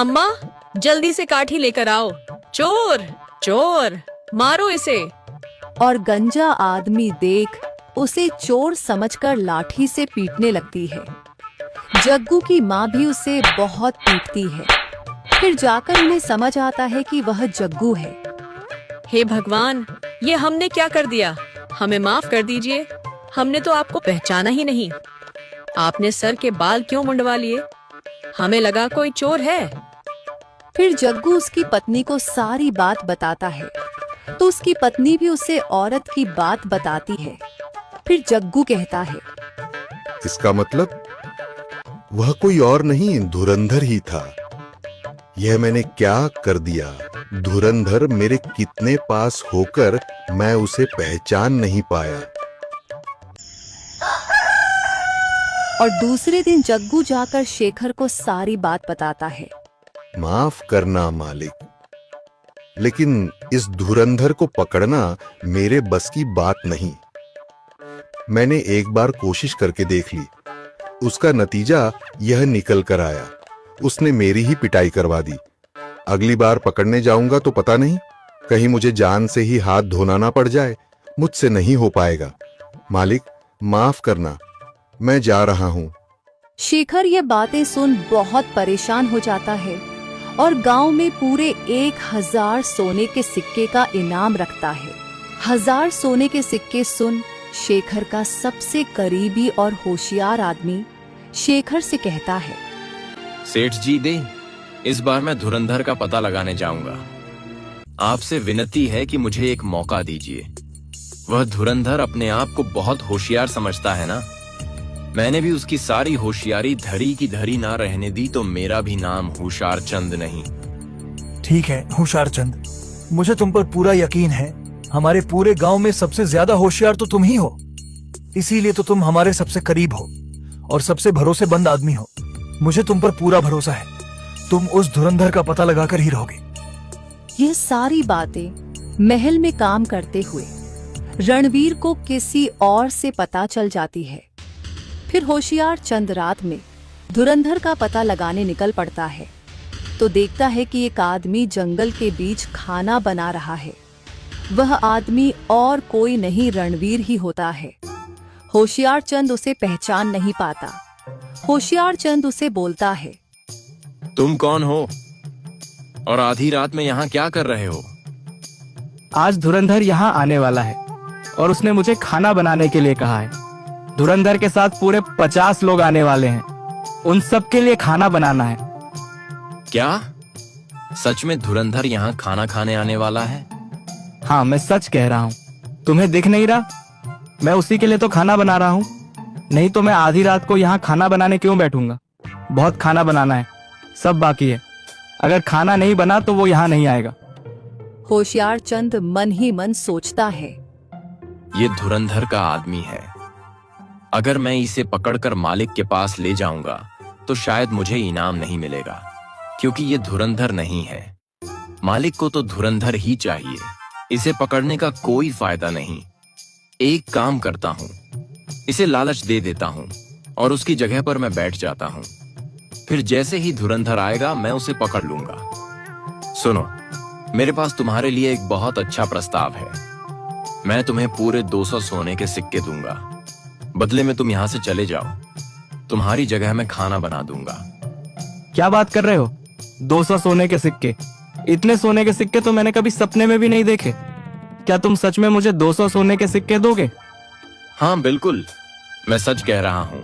अम्मा, जल्दी से काठी लेकर आओ। चोर चोर, मारो इसे। और गंजा आदमी देख उसे चोर समझकर लाठी से पीटने लगती है। जग्गू की माँ भी उसे बहुत पीटती है। फिर जाकर उन्हें समझ आता है कि वह जग्गू है। हे भगवान, ये हमने क्या कर दिया? हमें माफ कर दीजिए। हमने तो आपको पहचाना ही नहीं। आपने सर के बाल क्यों मुंडवा लिए? हमें लगा कोई चोर है। फिर जग्गू उसकी पत्नी को सारी बात बताता है, तो उसकी पत्नी भी उसे औरत की बात बताती है। फिर जग्गू कहता है, इसका मतलब वह कोई और नहीं, धुरंधर ही था। यह मैंने क्या कर दिया? धुरंधर मेरे कितने पास होकर मैं उसे पहचान नहीं पाया। और दूसरे दिन जग्गू जाकर शेखर को सारी बात बताता है। माफ करना मालिक, लेकिन इस धुरंधर को पकड़ना मेरे बस की बात नहीं। मैंने एक बार कोशिश करके देख ली, उसका नतीजा यह निकल कर आया। उसने मेरी ही पिटाई करवा दी। अगली बार पकड़ने जाऊंगा तो पता नहीं, कहीं मुझे जान से ही हाथ धोना ना पड़ जाए। मुझसे नहीं हो पाएगा। मालिक, माफ करना, मैं जा रहा हूं। शेखर ये बातें सुन बहुत परेशान हो जाता है और गांव में पूरे 1000 सोने के सिक्के का इनाम रखता है। 1000 सोने के सिक्के सुन शेखर का सबसे करीबी और होशियार आदमी शेखर से कहता है, सेठ जी दे, इस बार मैं धुरंधर का पता लगाने जाऊंगा। आपसे विनती है कि मुझे एक मौका दीजिए। वह धुरंधर अपने आप को बहुत होशियार समझता है ना। मैंने भी उसकी सारी होशियारी धरी की धरी ना रहने दी तो मेरा भी नाम होशियार चंद नहीं। ठीक है होशियार चंद, मुझे तुम पर पूरा यकीन है। हमारे पूरे गांव में सबसे ज्यादा होशियार तो तुम ही हो, इसीलिए तो तुम हमारे सबसे करीब हो और सबसे भरोसेमंद आदमी हो। मुझे तुम पर पूरा भरोसा है, तुम उस धुरंधर का पता लगाकर ही रहोगे। यह सारी बातें महल में काम करते हुए रणवीर को किसी और से पता चल जाती है। फिर होशियार चंद रात में धुरंधर का पता लगाने निकल पड़ता है, तो देखता है कि एक आदमी जंगल के बीच खाना बना रहा है। वह आदमी और कोई नहीं रणवीर ही होता है। होशियार चंद उसे पहचान नहीं पाता। होशियार चंद उसे बोलता है, तुम कौन हो और आधी रात में यहाँ क्या कर रहे हो? आज धुरंधर यहाँ आने वाला है और उसने मुझे खाना बनाने के लिए कहा है। धुरंधर के साथ पूरे 50 लोग आने वाले हैं, उन सब के लिए खाना बनाना है। क्या सच में धुरंधर यहाँ खाना खाने आने वाला है? हाँ, मैं सच कह रहा हूँ। तुम्हें दिख नहीं रहा? मैं उसी के लिए तो खाना बना रहा हूँ, नहीं तो मैं आधी रात को यहाँ खाना बनाने क्यों बैठूंगा? बहुत खाना बनाना है, सब बाकी है। अगर खाना नहीं बना तो वो यहाँ नहीं आएगा। होशियार चंद मन ही मन सोचता है, ये धुरंधर का आदमी है। अगर मैं इसे पकड़कर मालिक के पास ले जाऊंगा तो शायद मुझे इनाम नहीं मिलेगा, क्योंकि ये धुरंधर नहीं है। मालिक को तो धुरंधर ही चाहिए। इसे पकड़ने का कोई फायदा नहीं। एक काम करता हूँ, इसे लालच दे देता हूँ और उसकी जगह पर मैं बैठ जाता हूँ। फिर जैसे ही धुरंधर आएगा मैं उसे पकड़ लूंगा। सुनो, मेरे पास तुम्हारे लिए एक बहुत अच्छा प्रस्ताव है। मैं तुम्हें पूरे 200 सोने के सिक्के दूंगा, बदले में तुम यहाँ से चले जाओ। तुम्हारी जगह मैं खाना बना दूंगा। क्या बात कर रहे हो? 200 सोने के सिक्के? इतने सोने के सिक्के तो मैंने कभी सपने में भी नहीं देखे। क्या तुम सच में मुझे 200 सोने के सिक्के दोगे? हाँ बिल्कुल, मैं सच कह रहा हूँ।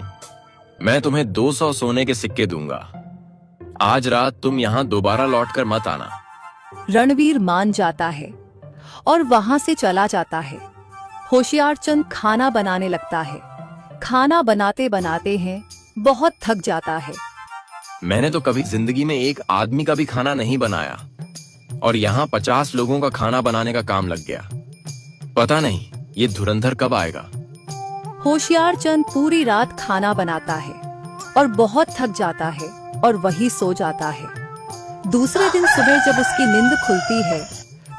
मैं तुम्हें 200 सोने के सिक्के दूंगा। आज रात तुम यहाँ दोबारा लौटकर मत आना। रणवीर मान जाता है और वहां से चला जाता है। होशियार चंद खाना बनाने लगता है। खाना बनाते बनाते हैं बहुत थक जाता है। मैंने तो कभी जिंदगी में एक आदमी का भी खाना नहीं बनाया और यहाँ 50 लोगों का खाना बनाने का काम लग गया। पता नहीं ये धुरंधर कब आएगा। होशियार चंद पूरी रात खाना बनाता है और बहुत थक जाता है और वही सो जाता है। दूसरे दिन सुबह जब उसकी नींद खुलती है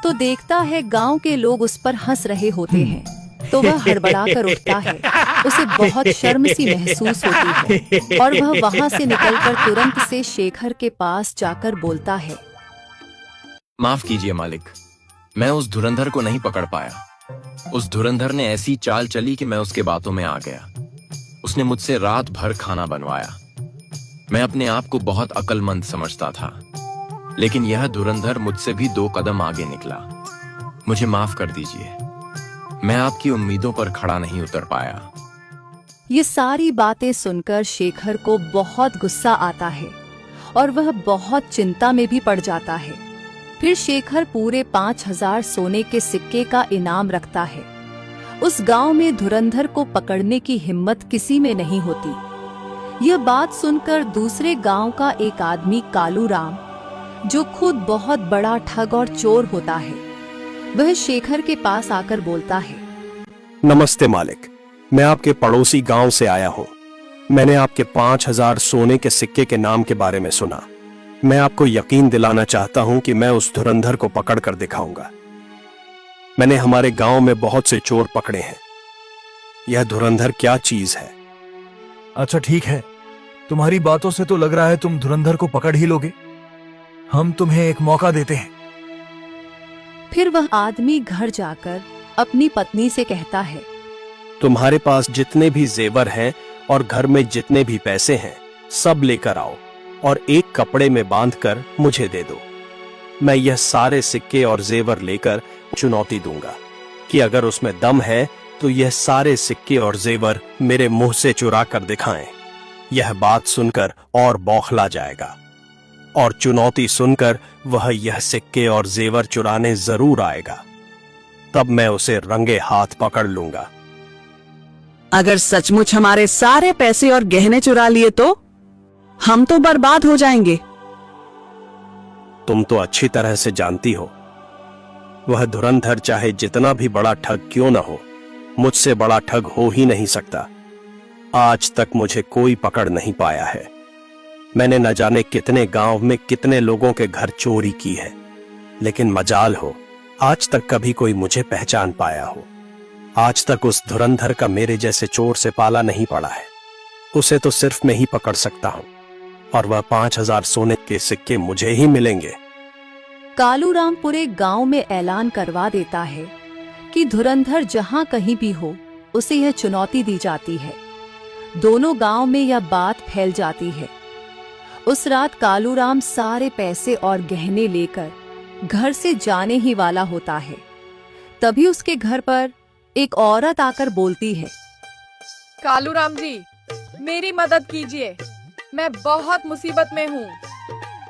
तो देखता है गांव के लोग उस पर हंस रहे होते हैं, तो वह हड़बड़ा कर उठता है उसे बहुत शर्म सी महसूस होती है और वह वहां से निकलकर तुरंत से शेखर के पास जाकर बोलता है। माफ कीजिए मालिक, मैं उस धुरंधर को नहीं पकड़ पाया। उस धुरंधर ने ऐसी चाल चली कि मैं उसके बातों में आ गया। उसने मुझसे रात भर खाना बनवाया। मैं अपने आप को बहुत अक्लमंद समझता था, लेकिन यह धुरंधर मुझसे भी 2 कदम आगे निकला। मुझे माफ कर दीजिए, मैं आपकी उम्मीदों पर खड़ा नहीं उतर पाया। ये सारी बातें सुनकर शेखर को बहुत गुस्सा आता है और वह बहुत चिंता में भी पड़ जाता है। फिर शेखर पूरे 5000 सोने के सिक्के का इनाम रखता है। उस गांव में धुरंधर को पकड़ने की हिम्मत किसी में नहीं होती। यह बात सुनकर दूसरे गांव का एक आदमी कालू राम, जो खुद बहुत बड़ा ठग और चोर होता है, वह शेखर के पास आकर बोलता है। नमस्ते मालिक, मैं आपके पड़ोसी गांव से आया हूं। मैंने आपके 5000 सोने के सिक्के के नाम के बारे में सुना। मैं आपको यकीन दिलाना चाहता हूं कि मैं उस धुरंधर को पकड़ कर दिखाऊंगा। मैंने हमारे गांव में बहुत से चोर पकड़े हैं। यह धुरंधर क्या चीज है? अच्छा ठीक है, तुम्हारी बातों से तो लग रहा है तुम धुरंधर को पकड़ ही लोगे। हम तुम्हें एक मौका देते हैं। फिर वह आदमी घर जाकर अपनी पत्नी से कहता है। तुम्हारे पास जितने भी जेवर हैं और घर में जितने भी पैसे हैं, सब लेकर आओ और एक कपड़े में बांधकर मुझे दे दो। मैं यह सारे सिक्के और जेवर लेकर चुनौती दूंगा कि अगर उसमें दम है तो यह सारे सिक्के और जेवर मेरे मुंह से चुरा कर दिखाएं। यह बात सुनकर और बौखला जाएगा और चुनौती सुनकर वह यह सिक्के और जेवर चुराने जरूर आएगा। तब मैं उसे रंगे हाथ पकड़ लूंगा। अगर सचमुच हमारे सारे पैसे और गहने चुरा लिए तो हम तो बर्बाद हो जाएंगे। तुम तो अच्छी तरह से जानती हो, वह धुरंधर चाहे जितना भी बड़ा ठग क्यों न हो, मुझसे बड़ा ठग हो ही नहीं सकता। आज तक मुझे कोई पकड़ नहीं पाया है। मैंने न जाने कितने गांव में कितने लोगों के घर चोरी की है, लेकिन मजाल हो आज तक कभी कोई मुझे पहचान पाया हो। आज तक उस धुरंधर का मेरे जैसे चोर से पाला नहीं पड़ा है। उसे तो सिर्फ मैं ही पकड़ सकता हूं और वह 5000 सोने के सिक्के मुझे ही मिलेंगे। कालूराम पूरे गांव में ऐलान करवा देता है कि धुरंधर जहां कहीं भी हो, उसे यह चुनौती दी जाती है। दोनों गांव में यह बात फैल जाती है। उस रात कालूराम सारे पैसे और गहने लेकर घर से जाने ही वाला होता है। तभी उसके घर पर एक औरत आकर बोलती है। कालूराम जी, मेरी मदद कीजिए, मैं बहुत मुसीबत में हूँ।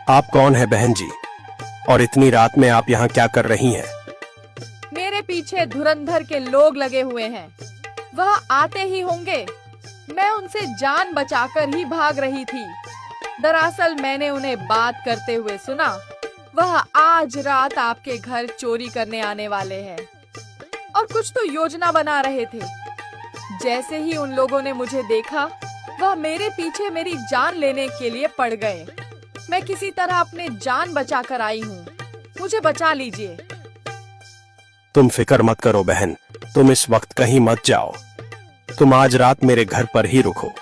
आप कौन है बहन जी, और इतनी रात में आप यहाँ क्या कर रही हैं? मेरे पीछे धुरंधर के लोग लगे हुए हैं, वह आते ही होंगे। मैं उनसे जान बचाकर ही भाग रही थी। दरअसल मैंने उन्हें बात करते हुए सुना। वह आज रात आपके घर चोरी करने आने वाले हैं और कुछ तो योजना बना रहे थे। जैसे ही उन लोगों ने मुझे देखा, वह मेरे पीछे मेरी जान लेने के लिए पड़ गए। मैं किसी तरह अपने जान बचाकर आई हूँ, मुझे बचा लीजिए। तुम फिक्र मत करो बहन, तुम इस वक्त कहीं मत जाओ। तुम आज रात मेरे घर पर ही रुको।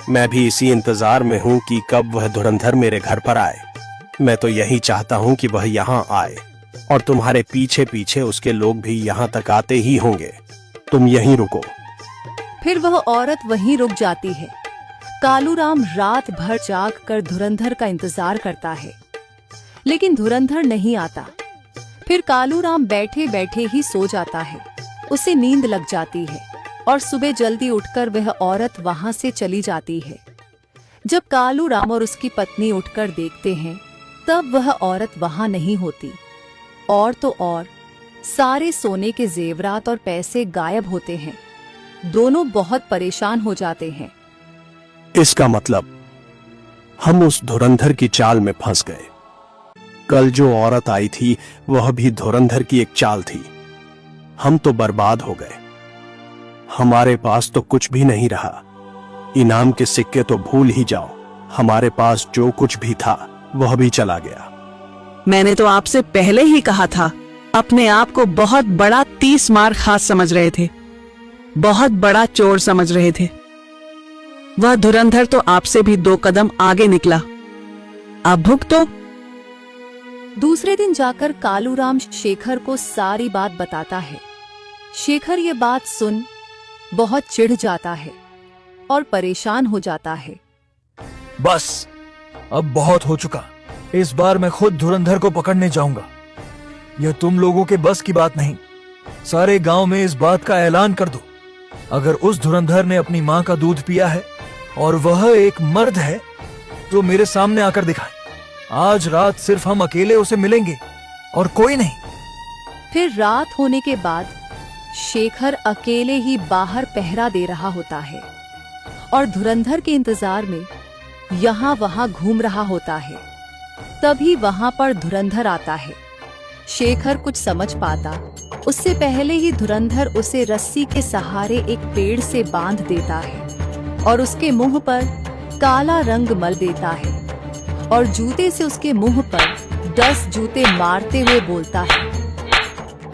मैं भी इसी इंतजार में हूँ कि कब वह धुरंधर मेरे घर पर आए। मैं तो यही चाहता हूँ कि वह यहाँ आए और तुम्हारे पीछे पीछे उसके लोग भी यहाँ तक आते ही होंगे। तुम यहीं रुको। फिर वह औरत वहीं रुक जाती है। कालूराम रात भर जाग कर धुरंधर का इंतजार करता है, लेकिन धुरंधर नहीं आता। फिर कालूराम बैठे बैठे ही सो जाता है। उसे नींद लग जाती है और सुबह जल्दी उठकर वह औरत वहां से चली जाती है। जब कालूराम और उसकी पत्नी उठकर देखते हैं, तब वह औरत वहां नहीं होती। और तो और सारे सोने के जेवरात और पैसे गायब होते हैं। दोनों बहुत परेशान हो जाते हैं। इसका मतलब हम उस धुरंधर की चाल में फंस गए। कल जो औरत आई थी वह भी धुरंधर की एक चाल थी। हम तो बर्बाद हो गए। हमारे पास तो कुछ भी नहीं रहा। इनाम के सिक्के तो भूल ही जाओ। हमारे पास जो कुछ भी था वह भी चला गया। मैंने तो आपसे पहले ही कहा था, अपने आप को बहुत बड़ा 30 मार खास समझ रहे थे। बहुत बड़ा चोर समझ रहे थे। वह धुरंधर तो आपसे भी 2 कदम आगे निकला। अब भुगतो। दूसरे दिन जाकर कालूराम शेखर को सारी बात बताता है। शेखर ये बात सुन बहुत चिढ़ जाता है और परेशान हो जाता है। बस अब बहुत हो चुका। इस बार मैं खुद धुरंधर को पकड़ने जाऊंगा। यह तुम लोगों के बस की बात नहीं। सारे गांव में इस बात का ऐलान कर दो। अगर उस धुरंधर ने अपनी मां का दूध पिया है और वह एक मर्द है तो मेरे सामने आकर दिखाए। आज रात सिर्फ हम अकेले उसे मिलेंगे और कोई नहीं। फिर रात होने के बाद शेखर अकेले ही बाहर पहरा दे रहा होता है और धुरंधर के इंतजार में यहाँ वहां घूम रहा होता है। तभी वहां पर धुरंधर आता है। शेखर कुछ समझ पाता उससे पहले ही धुरंधर उसे रस्सी के सहारे एक पेड़ से बांध देता है और उसके मुंह पर काला रंग मल देता है और जूते से उसके मुंह पर 10 जूते मारते हुए बोलता है,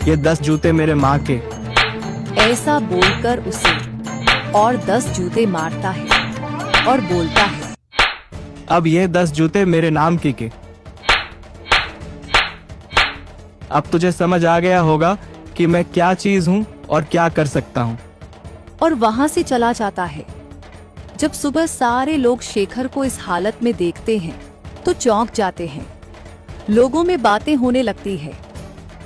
ये 10 जूते मेरे माँ के। ऐसा बोलकर उसे और 10 जूते मारता है और बोलता है, अब ये 10 जूते मेरे नाम के। अब तुझे समझ आ गया होगा कि मैं क्या चीज हूँ और क्या कर सकता हूँ। और वहां से चला जाता है। जब सुबह सारे लोग शेखर को इस हालत में देखते हैं तो चौंक जाते हैं। लोगों में बातें होने लगती है।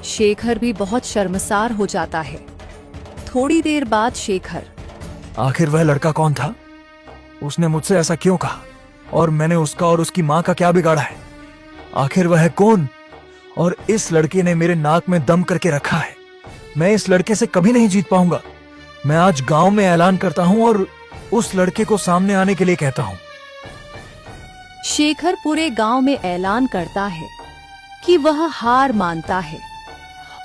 शेखर भी बहुत शर्मसार हो जाता है। थोड़ी देर बाद शेखर, आखिर वह लड़का कौन था? उसने मुझसे ऐसा क्यों कहा? और मैंने उसका और उसकी मां का क्या बिगाड़ा है? आखिर वह है कौन? और इस लड़के ने मेरे नाक में दम करके रखा है। मैं इस लड़के से कभी नहीं जीत पाऊंगा। मैं आज गांव में ऐलान करता हूं और उस लड़के को सामने आने के लिए कहता हूं। शेखर पूरे गांव में ऐलान करता है कि वह हार मानता है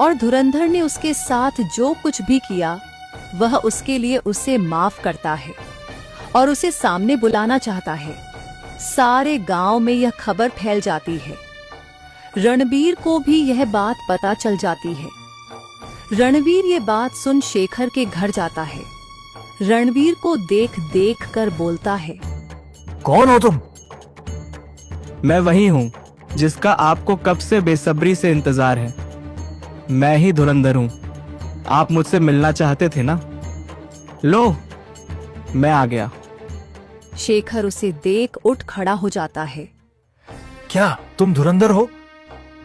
और धुरंधर ने उसके साथ जो कुछ भी किया वह उसके लिए उसे माफ करता है और उसे सामने बुलाना चाहता है। सारे गांव में यह खबर फैल जाती है। रणवीर को भी यह बात पता चल जाती है। रणवीर ये बात सुन शेखर के घर जाता है। रणवीर को देख देख कर बोलता है, कौन हो तुम? मैं वही हूँ जिसका आपको कब से बेसब्री से इंतजार है। मैं ही धुरंधर हूँ। आप मुझसे मिलना चाहते थे ना? लो, मैं आ गया। शेखर उसे देख उठ खड़ा हो जाता है। क्या तुम धुरंधर हो?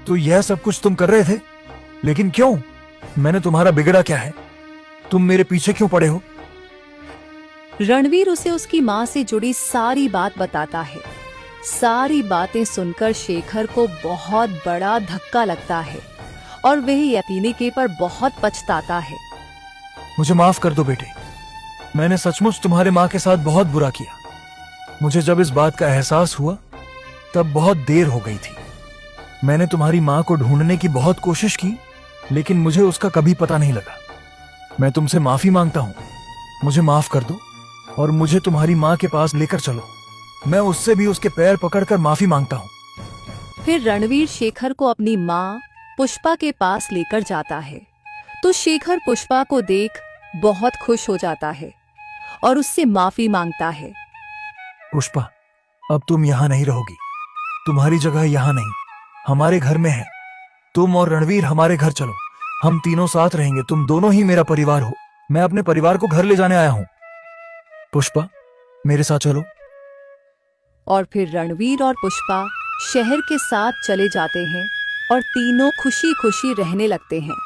तो यह सब कुछ तुम कर रहे थे, लेकिन क्यों? मैंने तुम्हारा बिगड़ा क्या है? तुम मेरे पीछे क्यों पड़े हो? रणवीर उसे उसकी माँ से जुड़ी सारी बात बताता है। सारी बातें सुनकर शेखर को बहुत बड़ा धक्का लगता है और वह यकीनी पर बहुत पछताता है। मुझे माफ कर दो बेटे। मैंने सचमुच तुम्हारे माँ के साथ बहुत बुरा किया। मुझे जब इस बात का एहसास हुआ तब बहुत देर हो गई थी। मैंने तुम्हारी माँ को ढूंढने की बहुत कोशिश की, लेकिन मुझे उसका कभी पता नहीं लगा। मैं तुमसे माफी मांगता हूँ। मुझे माफ कर दो और मुझे तुम्हारी माँ के पास लेकर चलो। मैं उससे भी उसके पैर पकड़कर माफी मांगता हूँ। फिर रणवीर शेखर को अपनी माँ पुष्पा के पास लेकर जाता है तो शेखर पुष्पा को देख बहुत खुश हो जाता है और उससे माफी मांगता है। पुष्पा, अब तुम यहाँ नहीं रहोगी। तुम्हारी जगह यहाँ नहीं, हमारे घर में है। तुम और रणवीर हमारे घर चलो। हम तीनों साथ रहेंगे। तुम दोनों ही मेरा परिवार हो। मैं अपने परिवार को घर ले जाने आया हूँ। पुष्पा, मेरे साथ चलो। और फिर रणवीर और पुष्पा शहर के साथ चले जाते हैं और तीनों खुशी खुशी रहने लगते हैं।